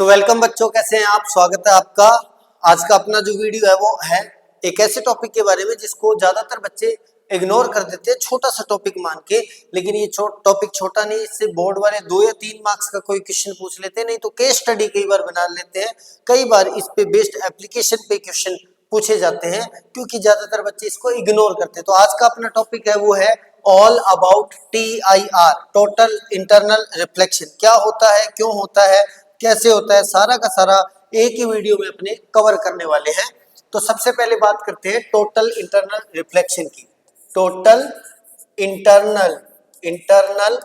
तो वेलकम बच्चों, कैसे हैं आप। स्वागत है आपका। आज का अपना जो वीडियो है वो है एक ऐसे टॉपिक के बारे में जिसको ज्यादातर बच्चे इग्नोर कर देते हैं, छोटा सा टॉपिक मान के। लेकिन ये टॉपिक छोटा नहीं, इससे बोर्ड वाले 2 या 3 मार्क्स का कोई क्वेश्चन पूछ लेते हैं, नहीं तो केस स्टडी कई बार बना लेते हैं। कई बार इस पे बेस्ड एप्लीकेशन पे क्वेश्चन पूछे जाते हैं, क्योंकि ज्यादातर बच्चे इसको इग्नोर करते हैं। तो आज का अपना टॉपिक है वो है all about TIR, total internal reflection. क्या होता है, क्यों होता है, कैसे होता है, सारा का सारा एक ही वीडियो में अपने कवर करने वाले हैं। तो सबसे पहले बात करते हैं टोटल इंटरनल रिफ्लेक्शन की। टोटल इंटरनल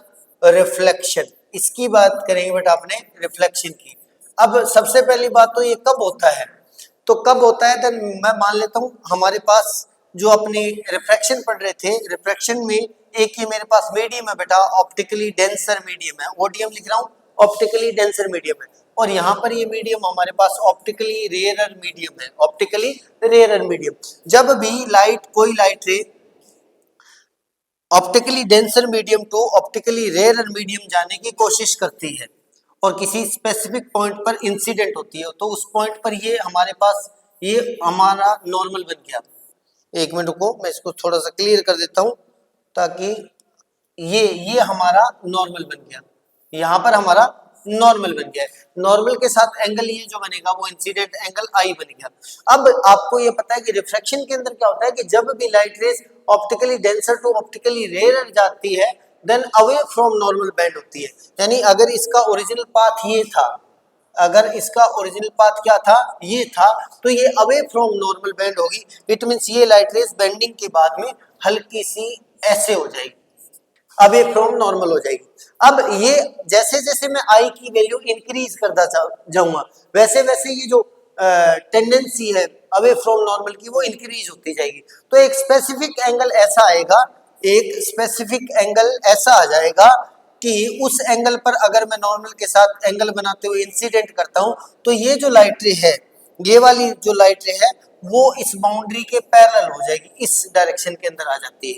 रिफ्लेक्शन, इसकी बात करेंगे बेटा अपने रिफ्लेक्शन की। अब सबसे पहली बात तो ये कब होता है, तो कब होता है तो मैं मान लेता हूं हमारे पास जो अपनी रिफ्रैक्शन पढ़ रहे थे, रिफ्रैक्शन में एक ही मेरे पास मीडियम है बेटा, ऑप्टिकली डेंसर मीडियम है। ओडीएम लिख रहा हूं, ऑप्टिकली डेंसर मीडियम है। और यहाँ पर ये मीडियम हमारे पास ऑप्टिकली रेयरर मीडियम है, ऑप्टिकली रेयरर मीडियम। जब भी लाइट, कोई light ray optically denser medium to optically rarer medium जाने की कोशिश करती है और किसी स्पेसिफिक पॉइंट पर इंसिडेंट होती है, तो उस पॉइंट पर ये हमारे पास ये हमारा नॉर्मल बन गया। एक मिनट को मैं इसको थोड़ा सा क्लियर कर देता हूं ताकि ये हमारा नॉर्मल बन गया, यहाँ पर हमारा नॉर्मल बन गया है। नॉर्मल के साथ एंगल ये जो बनेगा वो इंसिडेंट एंगल आई बन गया। अब आपको ये पता है कि रिफ्रैक्शन के अंदर क्या होता है कि जब भी light rays optically denser to optically rare जाती है, then away from normal bend होती है। यानी अगर इसका ओरिजिनल पाथ ये था, अगर इसका ओरिजिनल पाथ क्या था, ये था, तो ये अवे फ्रॉम नॉर्मल बैंड होगी। इट मींस ये लाइट रेज बेंडिंग के बाद में हल्की सी ऐसे हो जाएगी, अवे फ्रॉम नॉर्मल हो जाएगी। अब ये जैसे जैसे मैं आई की वैल्यू इंक्रीज करता जाऊंगा, वैसे वैसे ये जो टेंडेंसी है अवे फ्रॉम नॉर्मल की वो इंक्रीज होती जाएगी। तो एक स्पेसिफिक एंगल ऐसा आएगा, एक स्पेसिफिक एंगल ऐसा आ जाएगा कि उस एंगल पर अगर मैं नॉर्मल के साथ एंगल बनाते हुए इंसिडेंट करता हूं, तो ये जो लाइट रे है, ये वाली जो लाइट रे है, वो इस बाउंड्री के पैरेलल हो जाएगी, इस डायरेक्शन के अंदर आ जाती है,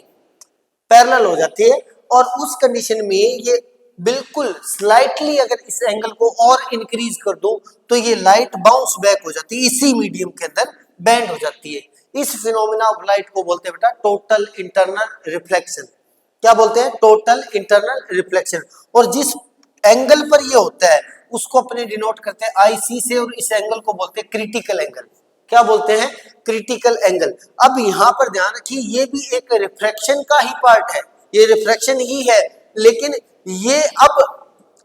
पैरेलल हो जाती है। और उस कंडीशन में ये बिल्कुल स्लाइटली अगर इस एंगल को और इंक्रीज कर दो तो ये लाइट बाउंस बैक हो जाती है, इसी मीडियम के अंदर बैंड हो जाती है। इस फिनोमेना ऑफ लाइट को बोलते हैं बेटा टोटल इंटरनल रिफ्लेक्शन। क्या बोलते हैं? Total internal reflection. और जिस एंगल पर ये होता है उसको अपने डिनोट करते हैं IC से, और इस एंगल को बोलते हैं क्रिटिकल एंगल। क्या बोलते हैं? Critical angle. अब यहाँ पर ध्यान रखिए, ये भी एक रिफ्रैक्शन का ही पार्ट है, ये रिफ्रैक्शन ही है, लेकिन ये अब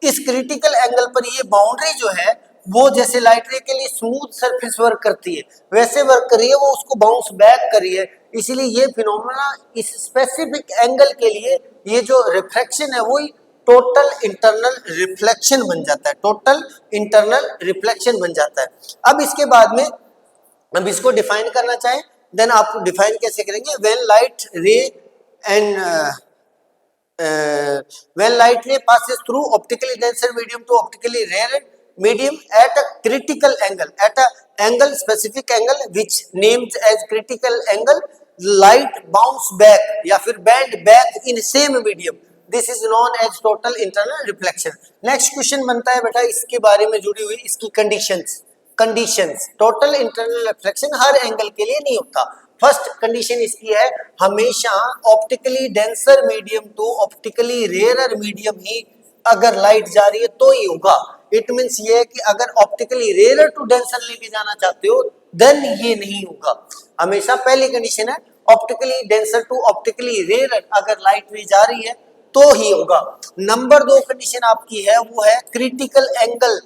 इस क्रिटिकल एंगल पर ये बाउंड्री जो है वो जैसे लाइट रे के लिए स्मूथ सरफेस वर्क करती है वैसे वर्क कर रही है, वो उसको बाउंस बैक कर रही है। इसीलिए ये फिनोमेना इस स्पेसिफिक एंगल के लिए ये जो रिफ्रैक्शन है वो टोटल इंटरनल रिफ्लेक्शन बन जाता है, टोटल इंटरनल रिफ्लेक्शन बन जाता है। अब इसके बाद में अब इसको डिफाइन करना चाहें, देन आप डिफाइन कैसे करेंगे? व्हेन लाइट रे and when light ray passes through optically denser medium to optically rarer medium at a critical angle, at a angle specific angle which named as critical angle, light bounce back या फिर bend back in same medium, this is known as total internal reflection। next question बनता है बेटा इसके बारे में जुड़ी हुई इसकी कंडीशंस। टोटल इंटरनल रिफ्लेक्शन हर एंगल के लिए नहीं होता। फर्स्ट कंडीशन इसकी है, हमेशा optically denser medium to optically rarer medium ही अगर लाइट जा रही है तो ही होगा। इट मींस ये है कि अगर ऑप्टिकली रेयरर टू डेंसर लेके जाना चाहते हो देन ये नहीं होगा। हमेशा पहली कंडीशन है optically denser to optically rarer, अगर लाइट रे जा रही है तो ही होगा। नंबर 2 कंडीशन आपकी है वो है क्रिटिकल एंगल।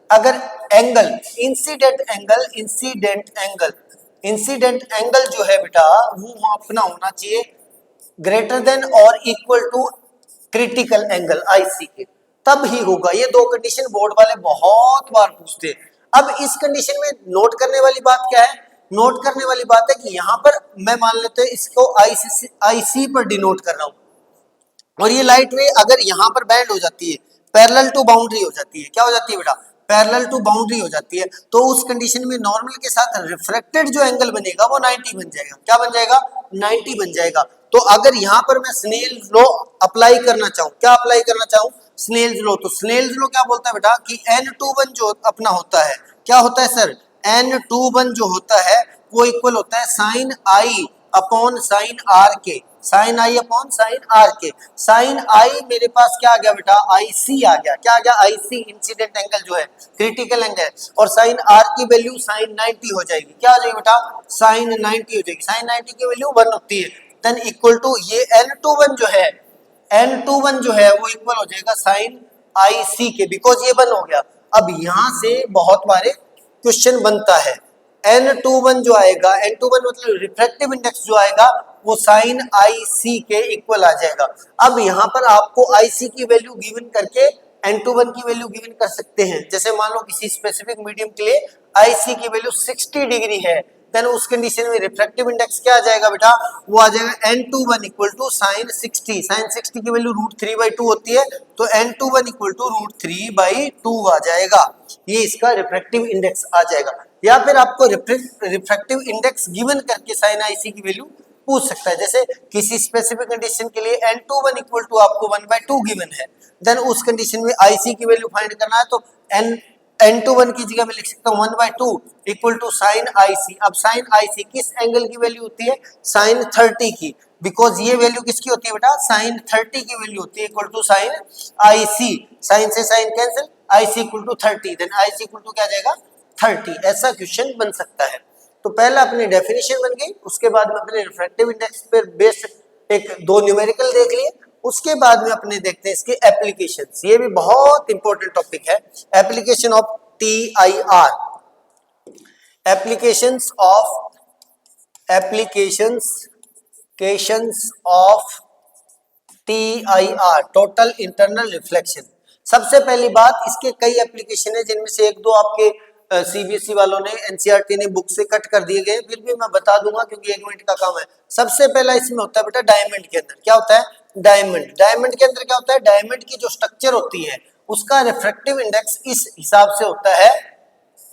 अगर एंगल इंसिडेंट एंगल जो है बेटा वो अपना होना चाहिए ग्रेटर देन और equal to critical angle IC के, तब ही होगा। ये 2 कंडीशन बोर्ड वाले बहुत बार पूछते हैं। अब इस कंडीशन में नोट करने वाली बात क्या है? नोट करने वाली बात है कि यहाँ पर मैं मान लेते हैं इसको IC पर डिनोट कर रहा हूँ, और ये लाइट रे अगर यहाँ पर बैंड हो जाती है, पैरेलल टू बाउंड्री हो जाती है, क्या हो जाती है बेटा? पैरेलल टू बाउंड्री हो जाती है, तो उस कंडीशन में नॉर्मल के साथ रिफ्रैक्टेड जो एंगल बनेगा वो 90 बन जाएगा। क्या बन जाएगा? 90 बन जाएगा। तो अगर यहाँ पर मैं स्नेल लॉ अप्लाई करना चाहूँ, क्या अप्लाई करना चाहूँ? Snell's law. तो स्नेल्स लॉ क्या बोलता है बेटा कि N21 जो अपना होता है, क्या होता है सर, N21 जो होता है वो इक्वल होता है sine I upon sine R के, sine I upon sine R के। साइन आई मेरे पास क्या आ गया बेटा, आई सी आ गया, क्या आ गया, आई सी इंसिडेंट एंगल जो है, क्रिटिकल एंगल, और साइन आर की वैल्यू साइन 90 हो जाएगी, क्या हो जाएगी बेटा, साइन 90 हो जाएगी, साइन 90 की वैल्यू 1 होती है। देन इक्वल टू ये N21 जो है, N21 जो है वो इक्वल हो जाएगा साइन आई सी के, बिकॉज ये 1 हो गया। अब यहां से बहुत बारे क्वेश्चन बनता है, N21 जो आएगा, N21 मतलब रिफ्रैक्टिव इंडेक्स जो आएगा वो साइन आई सी के इक्वल आ जाएगा। अब यहाँ पर आपको आई सी की वैल्यू गिवन करके N21 की वैल्यू गिवन कर सकते हैं। जैसे मान लो किसी स्पेसिफिक मीडियम के लिए आई सी की वैल्यू 60 डिग्री है, देन उस कंडीशन में रिफ्रैक्टिव इंडेक्स क्या आ जाएगा बेटा, वो आ जाएगा N21 equal to sign 60, sign 60 की वैल्यू √3/2 होती है, तो N21 इक्वल टू √3/2 आ जाएगा, ये इसका रिफ्रैक्टिव इंडेक्स आ जाएगा। या फिर आपको रिफ्रैक्टिव इंडेक्स गिवन करके साइन आई सी की वैल्यू पूछ सकता है। जैसे किसी स्पेसिफिक कंडीशन के लिए N21 इक्वल टू आपको 1/2 गिवन है, देन उस कंडीशन में आई सी की वैल्यू फाइंड करना है, तो N21 की जगह में लिख सकता हूँ 1/2 इक्वल टू साइन आई सी। अब साइन आई सी किस एंगल की वैल्यू होती है, साइन 30 की, बिकॉज ये वैल्यू किसकी होती है बेटा, साइन 30 की वैल्यू होती है, equal to sine I C, sine से sine cancel, I C equal to 30, then I C equal to क्या जाएगा 30। ऐसा क्वेश्चन बन सकता है। तो पहला अपनी डेफिनेशन बन गई, उसके बाद में अपने रिफ्रैक्टिव इंडेक्स पर बेस्ड एक दो न्यूमेरिकल देख लिए, उसके बाद में अपने देखते हैं इसके एप्लीकेशंस। ये भी बहुत इंपॉर्टेंट टॉपिक है, application of TIR, applications of TIR, total internal reflection. सबसे पहली बात, इसके कई एप्लीकेशन है, जिनमें से एक दो आपके सीबीएसई वालों ने, एनसीईआरटी ने बुक से कट कर दिए गए, फिर भी मैं बता दूंगा क्योंकि 1 मिनट का काम है। सबसे पहला इसमें होता है बेटा डायमंड के अंदर, क्या होता है, डायमंड के अंदर क्या होता है, डायमंड की जो स्ट्रक्चर होती है उसका रिफ्रैक्टिव इंडेक्स इस हिसाब से होता है,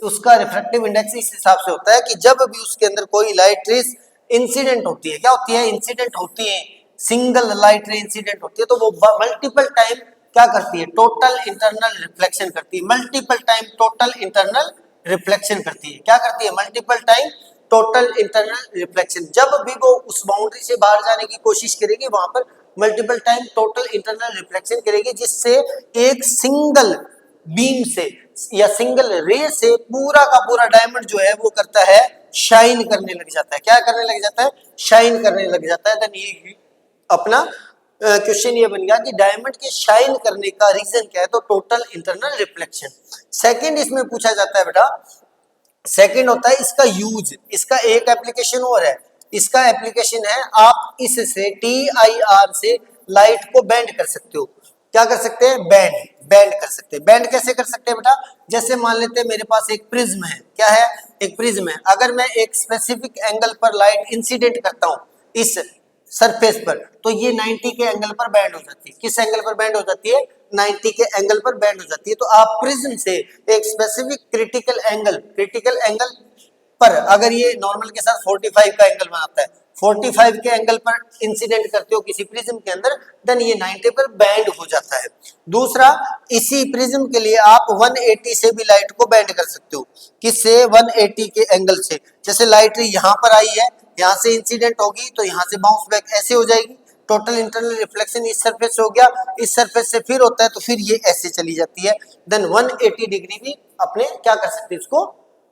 उसका रिफ्रैक्टिव इंडेक्स इस हिसाब से होता है कि जब भी उसके अंदर कोई लाइट रेस इंसिडेंट होती है, क्या होती है, इंसिडेंट होती है, सिंगल लाइट रे इंसिडेंट होती है, तो वो मल्टीपल टाइम क्या करती है, टोटल इंटरनल रिफ्लेक्शन करती है, multiple time total internal reflection करती है, क्या करती है, multiple time total internal reflection. जब भी वो उस बाउंड्री से बाहर जाने की कोशिश करेगी वहां पर multiple time total internal reflection करेगी, जिससे एक सिंगल बीम से या सिंगल रे से पूरा का पूरा डायमंड जो है वो करता है, शाइन करने लग जाता है, क्या करने लग जाता है, शाइन करने लग जाता है। देन ये अपना क्वेश्चन ये बन गया कि डायमंड के शाइन करने का रीजन क्या है, तो टोटल इंटरनल रिफ्लेक्शन। सेकंड इसमें पूछा जाता है बेटा, सेकंड होता है इसका यूज, इसका एक एप्लीकेशन और है, इसका एप्लीकेशन है आप इससे TIR से लाइट को बेंड कर सकते हो, क्या कर सकते हैं, बेंड कर सकते हैं। बेंड कैसे कर सकते हैं बेटा, जैसे मान लेते हैं मेरे पास एक प्रिज्म है, क्या है, एक प्रिज्म है, अगर मैं एक स्पेसिफिक एंगल पर लाइट इंसिडेंट करता हूं इस सरफेस पर, तो ये 90 के एंगल पर बैंड हो जाती है, किस एंगल पर बैंड हो जाती है, 90 के एंगल पर बैंड हो जाती है। तो आप प्रिज्म से एक स्पेसिफिक क्रिटिकल एंगल पर अगर ये नॉर्मल के साथ 45 का एंगल बनाता है, 45 के एंगल पर इंसिडेंट करते हो किसी प्रिज्म के अंदर, देन ये 90 पर बैंड हो जाता है। दूसरा, इसी प्रिज्म के लिए आप 180 से भी लाइट को बैंड कर सकते हो, किससे, 180 के एंगल से। जैसे लाइट यहाँ पर आई है, यहाँ से इंसिडेंट होगी तो यहाँ से बाउंस बैक ऐसे हो जाएगी, टोटल इंटरनल रिफ्लेक्शन इस सरफेस से हो गया, इस सरफेस से फिर होता है तो फिर ये ऐसे चली जाती है, देन 180 डिग्री भी अपने क्या कर सकते हैं, इसको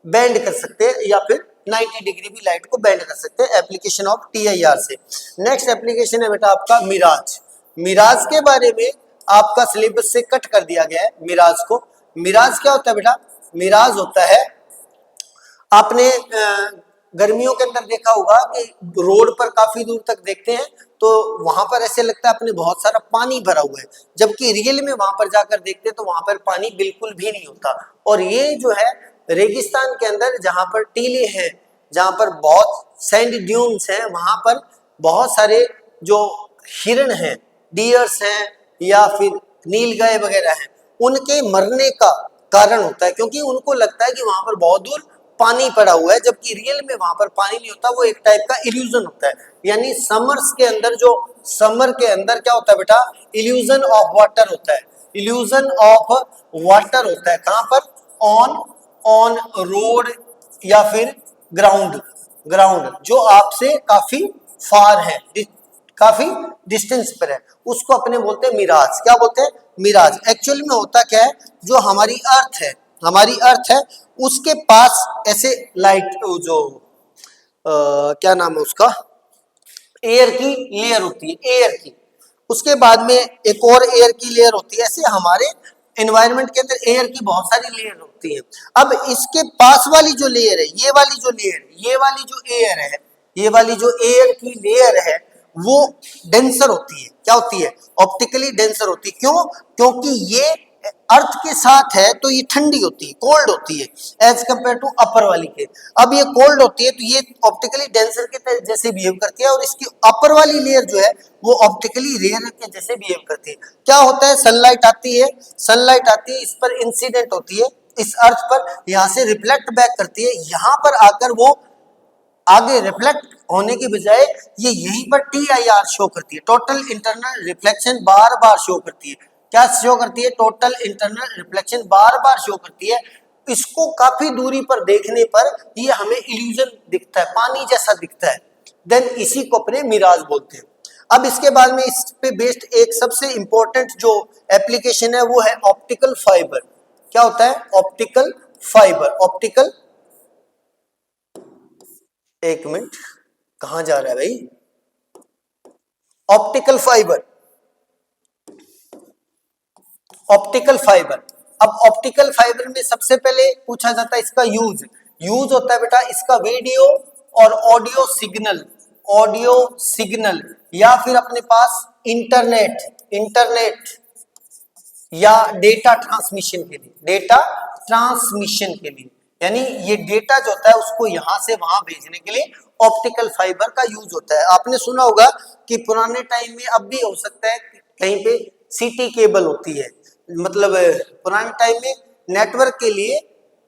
बेंड कर सकते हैं, या फिर 90 डिग्री भी लाइट को बेंड कर सकते हैं, एप्लीकेशन ऑफ TIR से। नेक्स्ट एप्लीकेशन है बेटा आपका मिराज। मिराज के बारे में आपका सिलेबस से कट कर दिया गया है मिराज को। मिराज क्या होता है बेटा, मिराज होता है, आपने गर्मियों के अंदर देखा होगा कि रोड पर काफी दूर तक देखते हैं तो वहां पर ऐसे लगता है अपने बहुत सारा पानी भरा हुआ है, जबकि रियल में वहां पर जाकर देखते हैं तो वहां पर पानी बिल्कुल भी नहीं होता। और ये जो है रेगिस्तान के अंदर जहां पर टीले हैं, जहां पर बहुत सैंड ड्यून्स हैं, वहां पर बहुत सारे जो हिरण हैं, डियर्स हैं या फिर नीलगाय वगैरह हैं, उनके मरने का कारण होता है, क्योंकि उनको लगता है कि वहां पर बहुत दूर पानी पड़ा हुआ है, जबकि रियल में वहां पर पानी नहीं होता, वो एक टाइप का इल्यूजन होता है। यानी समर के अंदर क्या होता है बेटा, इल्यूजन ऑफ वाटर होता है। इल्यूजन ऑफ वाटर होता है कहां पर, ऑन रोड या फिर ग्राउंड, जो आपसे काफी फार है, काफी डिस्टेंस पर है, उसको अपने बोलते हैं मिराज। क्या बोलते हैं, मिराज। एक्चुअली में होता क्या है, जो हमारी अर्थ है उसके पास ऐसे लाइट जो क्या नाम है उसका, एयर की लेयर होती है, एयर की, उसके बाद में एक और एयर की लेयर होती है। ऐसे हमारे एनवायरनमेंट के अंदर एयर की बहुत सारी लेयर होती है। अब इसके पास वाली जो लेयर है, ये वाली जो लेयर, ये वाली जो एयर है, ये वाली जो एयर की लेयर है वो डेंसर होती है। क्या होती है, ऑप्टिकली डेंसर होती है। क्यों, क्योंकि ये अर्थ के साथ है तो ये ठंडी होती है, कोल्ड होती है एज कंपेयर टू अपर वाली के। अब ये कोल्ड होती है तो ये ऑप्टिकली डेंसर के जैसे बिहेव करती है, और इसकी अपर वाली लेयर जो है वो ऑप्टिकली रेयर के जैसे बिहेव करती है। क्या होता है, सनलाइट आती है, इस पर इंसिडेंट होती है, इस अर्थ पर, यहाँ से रिफ्लेक्ट बैक करती है, यहाँ पर आकर वो आगे रिफ्लेक्ट होने की बजाय ये यहीं पर TIR शो करती है, टोटल इंटरनल रिफ्लेक्शन बार बार शो करती है। क्या शो करती है, टोटल इंटरनल रिफ्लेक्शन बार बार शो करती है। इसको काफी दूरी पर देखने पर ये हमें इल्यूजन दिखता है, पानी जैसा दिखता है, देन इसी को अपने मिराज बोलते हैं। अब इसके बाद में इस पे बेस्ड एक सबसे इंपॉर्टेंट जो एप्लीकेशन है वो है ऑप्टिकल फाइबर। क्या होता है, ऑप्टिकल फाइबर, एक मिनट कहां जा रहा है भाई, ऑप्टिकल फाइबर। अब ऑप्टिकल फाइबर में सबसे पहले पूछा जाता है इसका यूज होता है बेटा इसका वीडियो और ऑडियो सिग्नल या फिर अपने पास इंटरनेट या डेटा ट्रांसमिशन के लिए, यानी ये डेटा जो होता है उसको यहां से वहां भेजने के लिए ऑप्टिकल फाइबर का यूज होता है। आपने सुना होगा कि पुराने टाइम में, अब भी हो सकता है कहीं पे सीटी केबल होती है, मतलब पुराने टाइम में नेटवर्क के लिए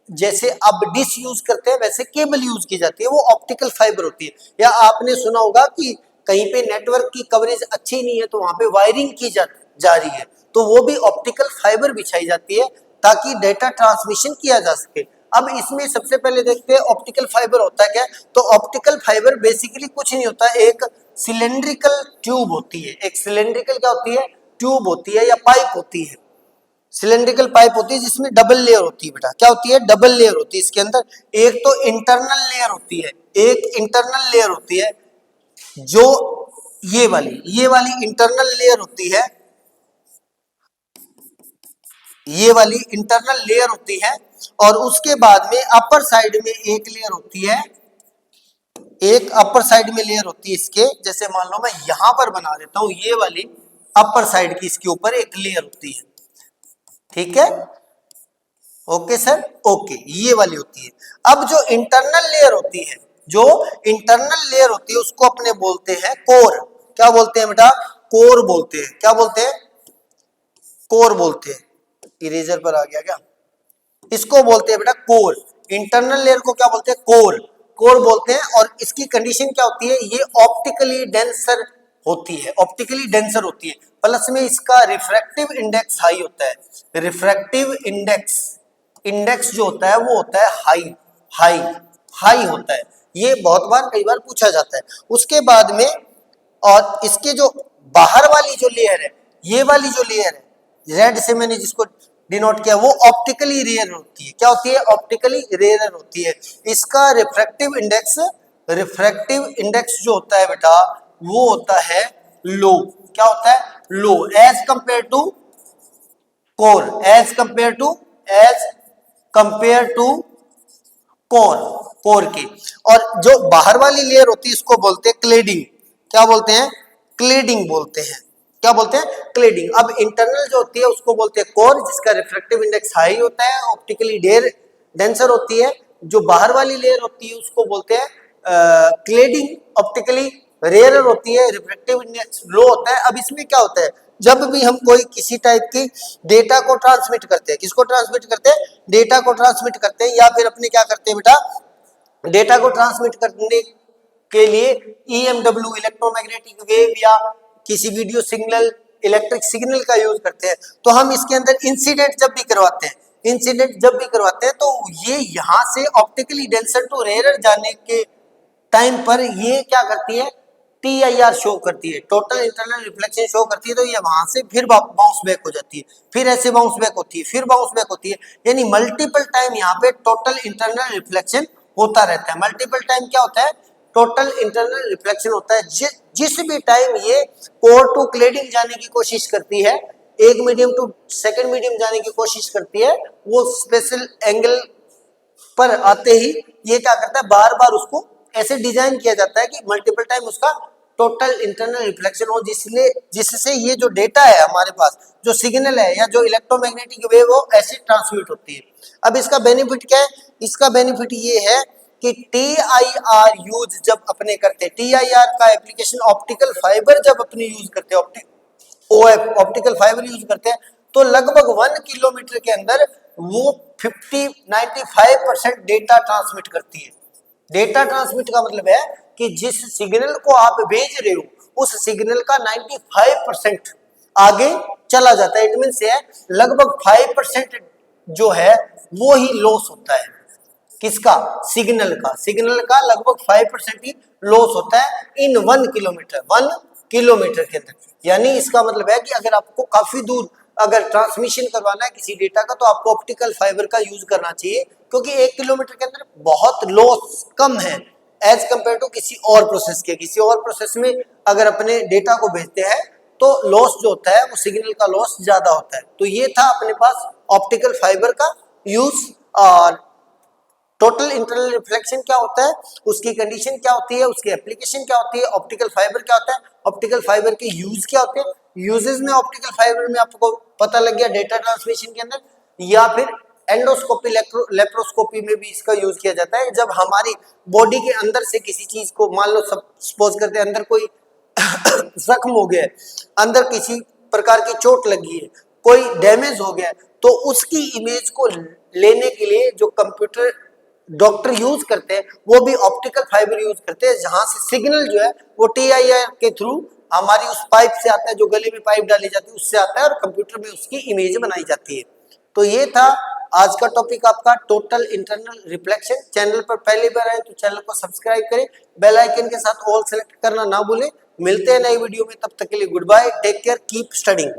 जैसे अब डिश यूज करते हैं वैसे केबल यूज की जाती है, वो ऑप्टिकल फाइबर होती है। या आपने सुना होगा कि कहीं पे नेटवर्क की कवरेज अच्छी नहीं है तो वहां पे वायरिंग की जा रही है, तो वो भी ऑप्टिकल फाइबर बिछाई जाती है ताकि डेटा ट्रांसमिशन किया जा सके। अब इसमें सबसे पहले देखते हैं ऑप्टिकल फाइबर होता है क्या। तो ऑप्टिकल फाइबर बेसिकली कुछ नहीं होता, एक सिलेंड्रिकल ट्यूब होती है, एक सिलेंड्रिकल क्या होती है, ट्यूब होती है या पाइप होती है, सिलेंड्रिकल पाइप होती है जिसमें डबल लेयर होती है बेटा। क्या होती है, डबल लेयर होती है। इसके अंदर एक तो इंटरनल लेयर होती है, जो ये वाली इंटरनल लेयर होती है, ये वाली इंटरनल लेयर होती है। और उसके बाद में अपर साइड में एक लेयर होती है, एक अपर साइड में लेयर होती है इसके, जैसे मान लो मैं यहां पर बना देता हूं, ये वाली अपर साइड की इसके ऊपर एक लेयर होती है, ठीक है, ओके सर, ओके, ये वाली होती है। अब जो इंटरनल लेयर होती है, उसको अपने बोलते हैं कोर। क्या बोलते हैं बेटा, कोर बोलते हैं। क्या बोलते हैं, कोर बोलते हैं। इरेजर पर आ गया क्या, इसको बोलते हैं बेटा कोर। इंटरनल लेयर को क्या बोलते हैं, कोर बोलते हैं। और इसकी कंडीशन क्या होती है, ये ऑप्टिकली डेंसर होती है, प्लस में इसका रिफ्रैक्टिव इंडेक्स हाई होता है। रिफ्रैक्टिव इंडेक्स जो होता है वो होता है हाई होता है। ये बहुत बार कई बार पूछा जाता है। उसके बाद में और इसके जो बाहर वाली जो लेयर है, ये वाली जो लेयर है रेड से मैंने जिसको डिनोट किया, वो ऑप्टिकली रेयर होती है। क्या होती है, ऑप्टिकली रेयर होती है। इसका रिफ्रैक्टिव इंडेक्स जो होता है बेटा वो होता है लो। क्या होता है, लो, एज कंपेयर टू कोर की। और जो बाहर वाली लेयर होती है इसको बोलते हैं क्लेडिंग। क्या बोलते हैं, क्लेडिंग बोलते हैं। क्या बोलते हैं, क्लेडिंग। अब इंटरनल जो होती है उसको बोलते हैं कोर, जिसका रिफ्रैक्टिव इंडेक्स हाई होता है, ऑप्टिकली डेंसर होती है। जो बाहर वाली लेयर होती है उसको बोलते हैं क्लेडिंग, ऑप्टिकली रेयर होती है, रिफ्रैक्टिव इंडेक्स लो होता है। अब इसमें क्या होता है, जब भी हम कोई किसी टाइप की डेटा को ट्रांसमिट करते हैं, किसको ट्रांसमिट करते हैं, डेटा को ट्रांसमिट करते हैं, या फिर अपने क्या करते हैं बेटा, डेटा को ट्रांसमिट करने के लिए EMW इलेक्ट्रोमैग्नेटिक वेव या किसी वीडियो सिग्नल इलेक्ट्रिक सिग्नल का यूज करते हैं, तो हम इसके अंदर इंसिडेंट जब भी करवाते हैं तो ये यहाँ से ऑप्टिकली डेंसर टू रेयर जाने के टाइम पर ये क्या करती है, TIR शो करती है, टोटल इंटरनल रिफ्लेक्शन शो करती है। तो ये वहां से फिर बाउंस बैक हो जाती है, फिर ऐसे बाउंस बैक होती है, फिर बाउंस बैक होती है, यानी मल्टीपल टाइम यहाँ पे टोटल इंटरनल रिफ्लेक्शन होता रहता है। मल्टीपल टाइम क्या होता है, टोटल इंटरनल रिफ्लेक्शन होता है। जिस भी टाइम ये कोर टू क्लेडिंग जाने की कोशिश करती है, एक मीडियम टू सेकेंड मीडियम जाने की कोशिश करती है, वो स्पेशल एंगल पर आते ही ये क्या करता है, बार बार उसको ऐसे डिजाइन किया जाता है कि मल्टीपल टाइम उसका टोटल इंटरनल रिफ्लेक्शन हो, जिससे ये जो डेटा है हमारे पास, जो सिग्नल है या जो इलेक्ट्रोमैग्नेटिक वेव हो, ऐसे ट्रांसमिट होती है। अब इसका बेनिफिट क्या है, इसका बेनिफिट ये है कि TIR यूज जब अपने करते हैं, TIR का एप्लीकेशन ऑप्टिकल फाइबर जब अपने यूज करते हैं, OF ऑप्टिकल फाइबर यूज करते हैं, तो लगभग 1 किलोमीटर के अंदर वो 95% डेटा ट्रांसमिट करती है। डेटा ट्रांसमिट का मतलब है कि जिस सिग्नल को आप भेज रहे हो, उस सिग्नल का 95% आगे चला जाता है। इट मीन से लगभग 5% जो है वो ही लॉस होता है। किसका, सिग्नल का लगभग 5% ही लॉस होता है इन 1 किलोमीटर के अंदर। यानी इसका मतलब है कि अगर आपको काफी दूर अगर ट्रांसमिशन करवाना है किसी डेटा का, तो आपको ऑप्टिकल फाइबर का यूज करना चाहिए, क्योंकि 1 किलोमीटर के अंदर बहुत लॉस कम है एज कंपेयर टू किसी और प्रोसेस के। किसी और प्रोसेस में अगर अपने डेटा को भेजते हैं तो लॉस जो होता है वो सिग्नल का लॉस ज्यादा होता है। तो ये था अपने पास ऑप्टिकल फाइबर का यूज, और टोटल इंटरनल रिफ्लेक्शन क्या होता है, उसकी कंडीशन क्या होती है, उसकी एप्लीकेशन क्या होती है, ऑप्टिकल फाइबर क्या होता है, ऑप्टिकल फाइबर के यूज क्या होते हैं। यूजेस में ऑप्टिकल फाइबर में आपको पता लग गया डेटा ट्रांसमिशन के अंदर, या फिर एंडोस्कोपी लेप्रोस्कोपी में भी इसका यूज किया जाता है। जब हमारी बॉडी के अंदर से किसी चीज को, मान लो सपोज करते हैं अंदर कोई जख्म हो गया है, अंदर किसी प्रकार की चोट लगी है, कोई डैमेज हो गया है, तो उसकी इमेज को लेने के लिए जो कंप्यूटर डॉक्टर यूज करते हैं वो भी ऑप्टिकल फाइबर यूज करते हैं, जहां से सिग्नल जो है वो TIR के थ्रू हमारी उस पाइप से आता है, जो गले में पाइप डाली जाती है उससे आता है, और कंप्यूटर में उसकी इमेज बनाई जाती है। तो ये था आज का टॉपिक आपका, टोटल इंटरनल रिफ्लेक्शन। चैनल पर पहली बार आए तो चैनल को सब्सक्राइब करें, बेल आइकन के साथ ऑल सेलेक्ट करना ना भूलें। मिलते हैं नई वीडियो में, तब तक के लिए goodbye, take care, keep studying.